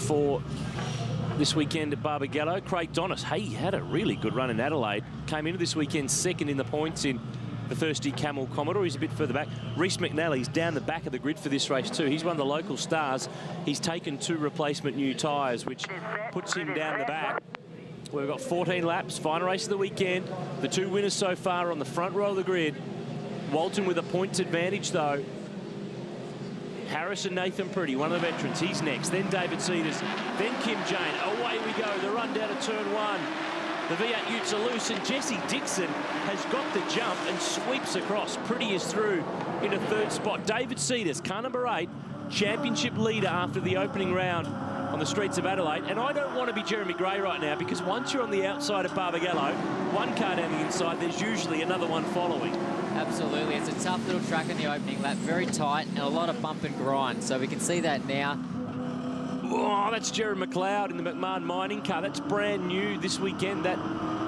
for this weekend at Barbagallo. Craig Donis, hey, he had a really good run in Adelaide. Came into this weekend second in the points in the Thirsty Camel Commodore. He's a bit further back. Reece McNally's down the back of the grid for this race too. He's one of the local stars. He's taken 2 replacement new tyres, which puts him down the back. We've got 14 laps, final race of the weekend. The 2 winners so far are on the front row of the grid. Walton with a points advantage though. Harris and Nathan Pretty, one of the veterans, he's next. Then David Cedars, then Kim Jane. Away we go, the run down to turn 1. The V8 Utes are loose, and Jesse Dixon has got the jump and sweeps across. Pretty is through in a 3rd spot. David Cedars, car number 8, championship leader after the opening round on the streets of Adelaide. And I don't want to be Jeremy Gray right now, because once you're on the outside of Barbagallo, one car down the inside, there's usually another one following. Absolutely. It's a tough little track in the opening lap, very tight and a lot of bump and grind. So we can see that now. Oh, that's Jared McLeod in the McMahon mining car. That's brand new this weekend. That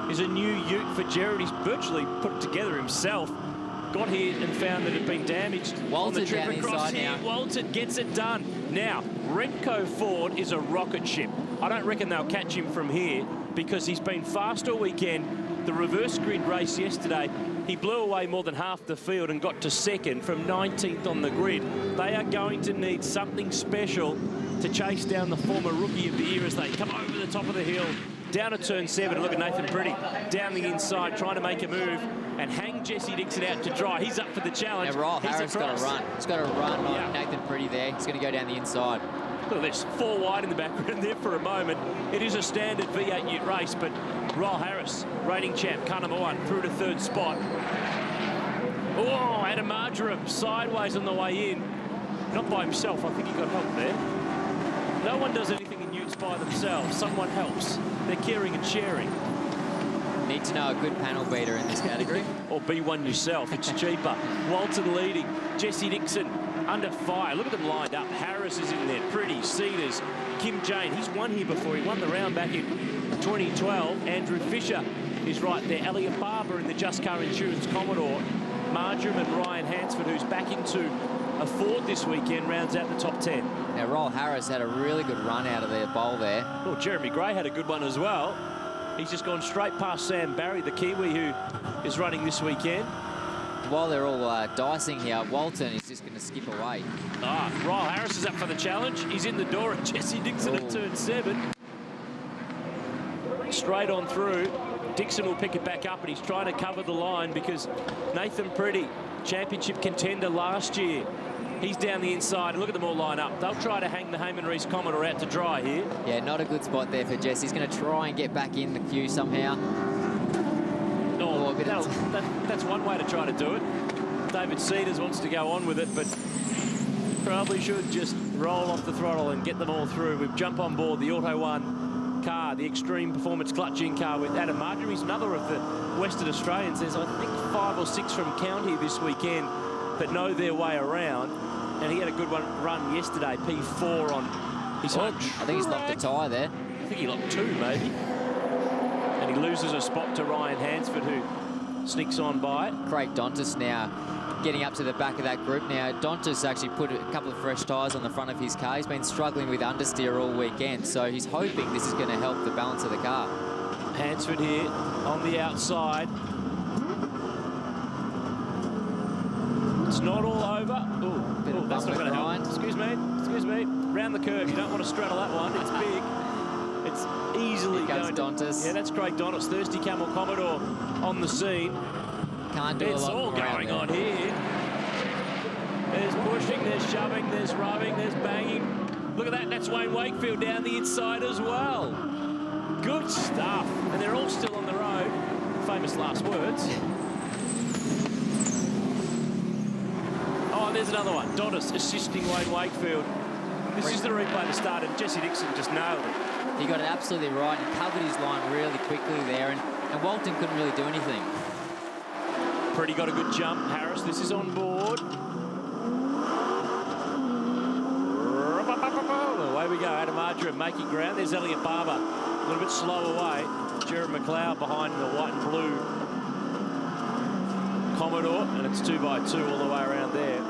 is a new ute for Jared. He's virtually put it together himself. Got here and found that it had been damaged. Walton on the trip down across inside here. now. Walton gets it done. Now, Remco Ford is a rocket ship. I don't reckon they'll catch him from here, because he's been fast all weekend. The reverse grid race yesterday, he blew away more than half the field and got to 2nd from 19th on the grid. They are going to need something special to chase down the former Rookie of the Year as they come over the top of the hill, down to turn 7. Look at Nathan Pretty down the inside, trying to make a move and hang Jesse Dixon out to dry. He's up for the challenge. Now, Roll Harris got to run. He's got to run on Nathan Pretty there. He's going to go down the inside. Look at this, 4 wide in the background there for a moment. It is a standard V8 Ute race, but Roll Harris, reigning champ, car number 1, through to 3rd spot. Oh, Adam Marjoram sideways on the way in. Not by himself, I think he got help there. No one does anything in Utes by themselves. Someone helps. They're caring and sharing. Need to know a good panel beater in this category. Or be one yourself, it's cheaper. Walton leading, Jesse Dixon under fire. Look at them lined up. Harris is in there, Pretty, Cedars, Kim Jane. He's won here before. He won the round back in 2012. Andrew Fisher is right there. Elliot Barber in the Just Car Insurance Commodore. Marjoram and Ryan Hansford, who's back into a Ford this weekend, rounds out the top 10. Now, Roll Harris had a really good run out of their bowl there. Oh, Jeremy Gray had a good one as well. He's just gone straight past Sam Barry, the Kiwi, who is running this weekend. While they're all dicing here, Walton is just going to skip away. Ryle Harris is up for the challenge. He's in the door at Jesse Dixon at turn 7. Straight on through. Dixon will pick it back up, and he's trying to cover the line because Nathan Pretty, championship contender last year, he's down the inside. And look at them all line up. They'll try to hang the Heyman Reese Commodore out to dry here. Yeah, not a good spot there for Jesse. He's going to try and get back in the queue somehow. Oh, that's one way to try to do it. David Cedars wants to go on with it, but probably should just roll off the throttle and get them all through. We've jumped on board the Auto One car, the Extreme Performance Clutching car with Adam Marjoram. He's another of the Western Australians. There's, I think, 5 or 6 from county this weekend that know their way around. And he had a good run yesterday, P4 on his home. I think he's locked a tyre there. I think he locked 2, maybe. And he loses a spot to Ryan Hansford, who sneaks on by. Craig Dontis now getting up to the back of that group. Now, Dontis actually put a couple of fresh tyres on the front of his car. He's been struggling with understeer all weekend, so he's hoping this is going to help the balance of the car. Hansford here on the outside. It's not all over. Oh, that's not going to help. Excuse me. Round the curve. You don't want to straddle that one. It's big. It's easily going to... Dontis. Yeah, that's Craig Dontis. Thirsty Camel Commodore on the scene. Can't do it's a lot all going there. on here. There's pushing, there's shoving, there's rubbing, there's banging. Look at that. That's Wayne Wakefield down the inside as well. Good stuff. And they're all still on the road. Famous last words. Oh, there's another one. Dontis assisting Wayne Wakefield. This is the replay to start, and Jesse Dixon just nailed it. He got it absolutely right and covered his line really quickly there, and Walton couldn't really do anything. Pretty got a good jump. Harris, this is on board. Away we go. Adam Marjoram making ground. There's Elliot Barber. A little bit slow away. Jared McLeod behind the white and blue Commodore, and it's 2x2 all the way around there.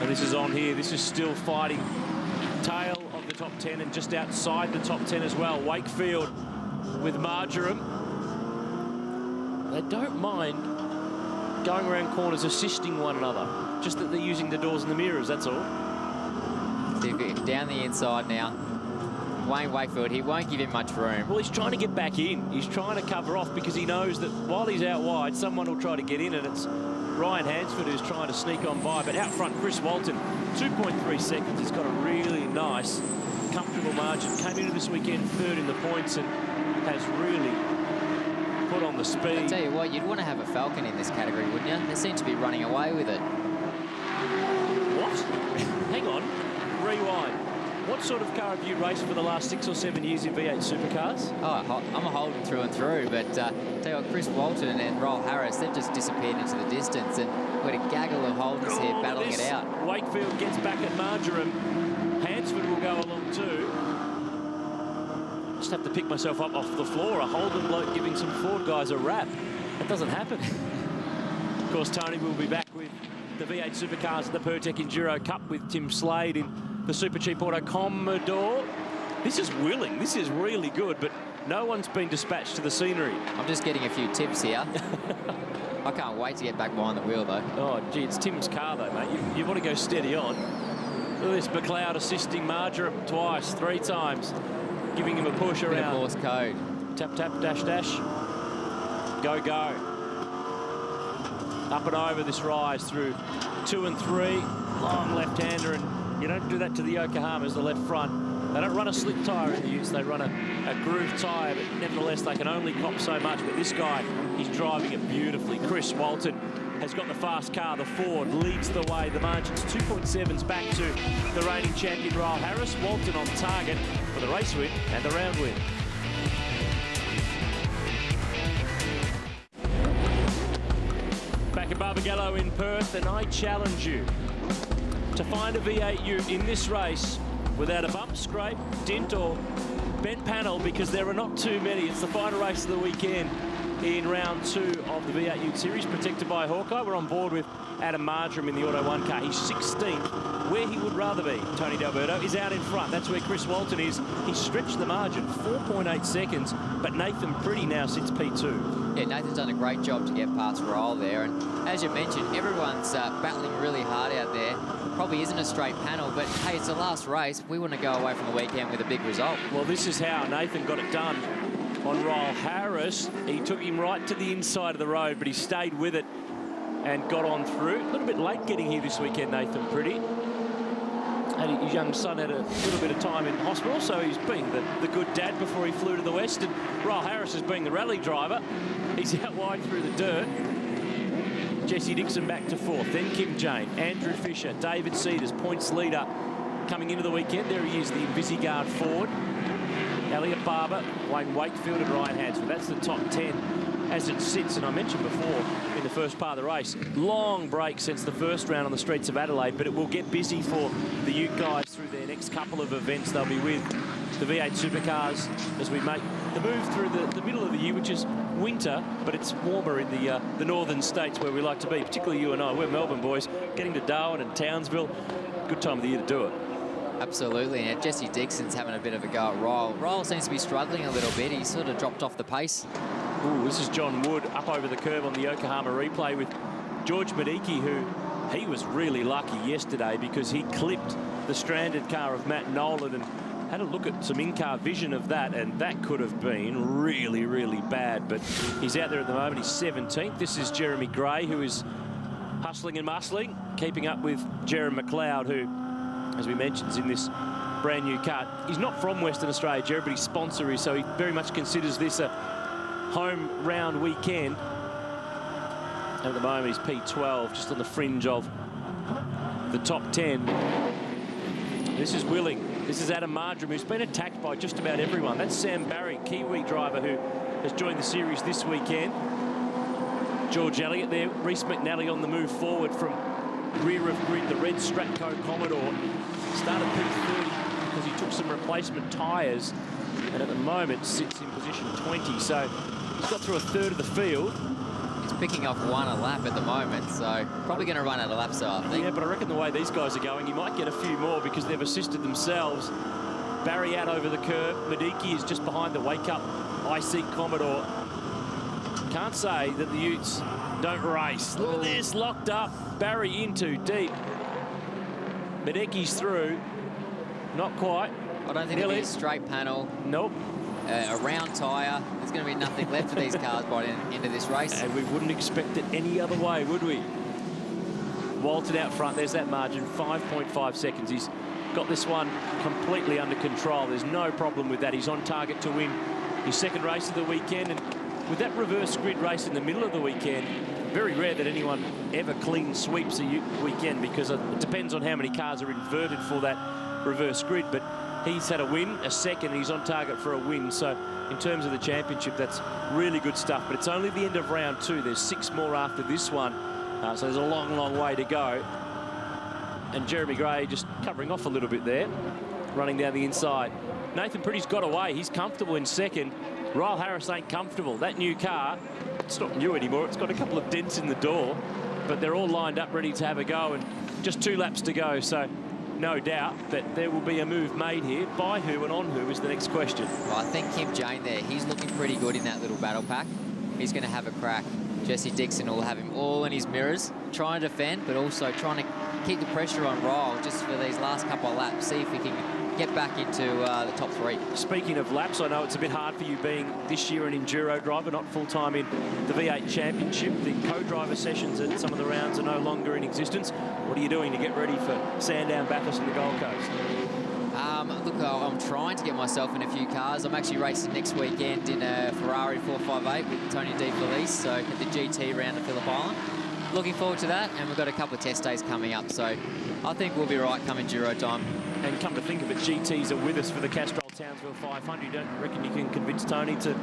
And this is on here. This is still fighting tail of the top 10 and just outside the top 10 as well. Wakefield with Marjoram. They don't mind going around corners, assisting one another. Just that they're using the doors and the mirrors, that's all. Down the inside now. Wayne Wakefield, he won't give him much room. Well, he's trying to get back in. He's trying to cover off because he knows that while he's out wide, someone will try to get in, and it's Ryan Hansford who's trying to sneak on by. But out front, Chris Walton, 2.3 seconds. He's got a really nice, comfortable margin. Came into this weekend third in the points and has really put on the speed. I tell you what, you'd want to have a Falcon in this category, wouldn't you? They seem to be running away with it. What? Hang on. Rewind. What sort of car have you raced for the last 6 or 7 years in V8 supercars? Oh, I'm a Holden through and through, but tell you what, Chris Walton and Roll Harris, they've just disappeared into the distance, and we've got a gaggle of Holdens here battling it out. Wakefield gets back at Marjoram. Hansford will go along too. Just have to pick myself up off the floor. A Holden bloke giving some Ford guys a rap. That doesn't happen. Of course, Tony will be back with the V8 supercars at the Pertec Enduro Cup with Tim Slade in the Super Cheap Auto Commodore. This is willing. This is really good, but no one's been dispatched to the scenery. I'm just getting a few tips here. I can't wait to get back behind the wheel, though. Oh, gee, it's Tim's car, though, mate. You want to go steady on. Look at this, McLeod assisting Marjoram twice, 3 times, giving him a push around. Bit of Morse code. Tap, tap, dash, dash. Go, go. Up and over this rise through 2 and 3. Long left-hander, and you don't do that to the Yokohamas, the left front. They don't run a slick tyre in the use. They run a groove tyre, but nevertheless, they can only cop so much. But this guy, he's driving it beautifully. Chris Walton has got the fast car. The Ford leads the way. The margin's 2.7s back to the reigning champion, Ryle Harris. Walton on target for the race win and the round win. Back at Barbagallo in Perth, and I challenge you to find a V8 ute in this race without a bump, scrape, dint or bent panel, because there are not too many. It's the final race of the weekend in round 2 of the V8 Ute Series, protected by Hawkeye. We're on board with Adam Marjoram in the Auto 1 car. He's 16th, where he would rather be. Tony D'Alberto is out in front. That's where Chris Walton is. He's stretched the margin, 4.8 seconds, but Nathan Pretty now sits P2. Yeah, Nathan's done a great job to get past Roll there, and as you mentioned, everyone's battling really hard out there. Probably isn't a straight panel, but hey, it's the last race. We want to go away from the weekend with a big result. Well, this is how Nathan got it done on Ryle Harris. He took him right to the inside of the road, but he stayed with it and got on through. A little bit late getting here this weekend, Nathan Pretty. And his young son had a little bit of time in hospital, so he's been the good dad before he flew to the west. And Ryle Harris has been the rally driver. He's out wide through the dirt. Jesse Dixon back to 4th, then Kim Jane, Andrew Fisher, David Cedars, points leader coming into the weekend. There he is, the Invisiguard Ford. Elliot Barber, Wayne Wakefield and Ryan Hansford. That's the top 10 as it sits. And I mentioned before in the first part of the race, long break since the first round on the streets of Adelaide, but it will get busy for the Ute guys through their next couple of events. They'll be with the V8 supercars as we make the move through the middle of the year, which is winter, but it's warmer in the northern states where we like to be, particularly you and I. We're Melbourne boys, getting to Darwin and Townsville. Good time of the year to do it. Absolutely, and Jesse Dixon's having a bit of a go at Ryle. Ryle seems to be struggling a little bit. He's sort of dropped off the pace. Ooh, this is John Wood up over the curve on the Yokohama replay with George Mediki, who he was really lucky yesterday because he clipped the stranded car of Matt Nolan and had a look at some in-car vision of that, and that could have been really, really bad. But he's out there at the moment. He's 17th. This is Jeremy Gray, who is hustling and muscling, keeping up with Jeremy McLeod, who, as we mentioned, is in this brand new car. He's not from Western Australia, Jeremy, but his sponsor is, so he very much considers this a home round weekend. And at the moment, he's P12, just on the fringe of the top 10. This is Willing. This is Adam Marjoram, who's been attacked by just about everyone. That's Sam Barry, Kiwi driver, who has joined the series this weekend. George Elliott there. Reece McNally on the move forward from rear of grid, the red Stratco Commodore. Started P30 because he took some replacement tyres, and at the moment sits in position 20. So he's got through a third of the field. He's picking off 1 a lap at the moment, so probably going to run out of laps, so I think. Yeah, but I reckon the way these guys are going, he might get a few more because they've assisted themselves. Barry out over the curve. Mediki is just behind the wake-up IC Commodore. Can't say that the Utes don't race. Look at this, locked up. Barry in too deep. Mediki's through. Not quite. I don't think it'll be a straight panel. Nope. A round tyre. There's going to be nothing left for these cars by the end of this race. And we wouldn't expect it any other way, would we? Walton out front. There's that margin, 5.5 seconds. He's got this one completely under control. There's no problem with that. He's on target to win his second race of the weekend. And with that reverse grid race in the middle of the weekend, very rare that anyone ever clean sweeps a weekend because it depends on how many cars are inverted for that reverse grid. But he's had a win, a second, and he's on target for a win. So in terms of the championship, that's really good stuff. But it's only the end of round 2. There's 6 more after this one. So there's a long, long way to go. And Jeremy Gray just covering off a little bit there, running down the inside. Nathan Pretty's got away. He's comfortable in second. Ryle Harris ain't comfortable. That new car, it's not new anymore. It's got a couple of dents in the door, but they're all lined up ready to have a go, and just 2 laps to go. So no doubt that there will be a move made here. By who and on who is the next question. Well, I think Kim Jane there, he's looking pretty good in that little battle pack. He's going to have a crack. Jesse Dixon will have him all in his mirrors, trying to defend, but also trying to keep the pressure on Ryle just for these last couple of laps, see if he can get back into the top 3. Speaking of laps, I know it's a bit hard for you being this year an enduro driver, not full-time in the V8 Championship. The co-driver sessions at some of the rounds are no longer in existence. What are you doing to get ready for Sandown, Bathurst and the Gold Coast? Look, I'm trying to get myself in a few cars. I'm actually racing next weekend in a Ferrari 458 with Tony De Felice, so at the GT round of Phillip Island. Looking forward to that, and we've got a couple of test days coming up, so I think we'll be right come Enduro time. And come to think of it, GTs are with us for the Castrol Townsville 500. You don't reckon you can convince Tony to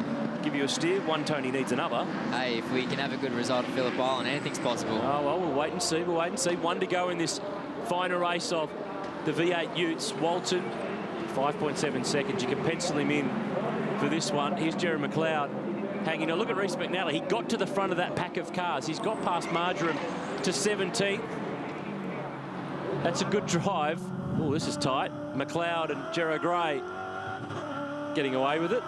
give you a steer? One Tony needs another. Hey, if we can have a good result at Phillip Island, anything's possible. Oh, well, we'll wait and see. We'll wait and see. 1 to go in this final race of the V8 Utes. Walton, 5.7 seconds. You can pencil him in for this one. Here's Jerry McLeod hanging on. Look at Reece McNally. He got to the front of that pack of cars. He's got past Marjoram to 17th. That's a good drive. Oh, this is tight. McLeod and Gerard Gray getting away with it.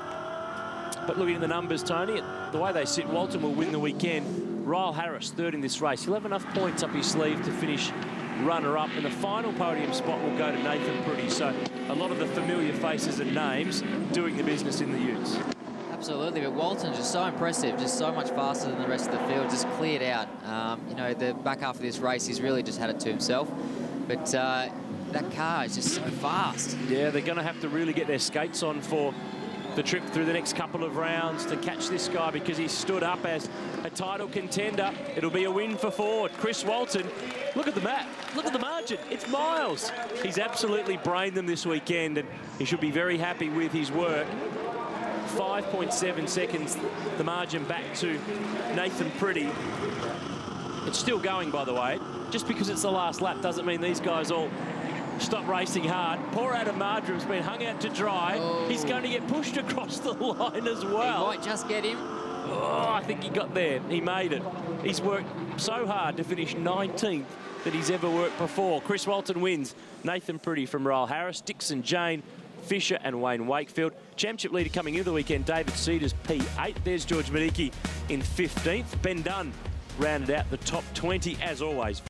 But looking at the numbers, Tony, the way they sit, Walton will win the weekend. Ryle Harris, 3rd in this race. He'll have enough points up his sleeve to finish runner-up, and the final podium spot will go to Nathan Pretty. So a lot of the familiar faces and names doing the business in the Utes. Absolutely, but Walton's just so impressive, just so much faster than the rest of the field, just cleared out. You know, the back half of this race, he's really just had it to himself. But that car is just so fast. Yeah, they're going to have to really get their skates on for the trip through the next couple of rounds to catch this guy, because he stood up as a title contender. It'll be a win for Ford. Chris Walton, look at the map, look at the margin, it's miles. He's absolutely brained them this weekend, and he should be very happy with his work. 5.7 seconds, the margin back to Nathan Pretty. It's still going, by the way. Just because it's the last lap doesn't mean these guys all stop racing hard. Poor Adam Marjoram's been hung out to dry. Oh. He's going to get pushed across the line as well. He might just get him. Oh, I think he got there. He made it. He's worked so hard to finish 19th that he's ever worked before. Chris Walton wins. Nathan Pretty from Ryle Harris, Dixon Jane, Fisher and Wayne Wakefield. Championship leader coming into the weekend, David Cedars, P8. There's George Mediki in 15th. Ben Dunn rounded out the top 20 as always.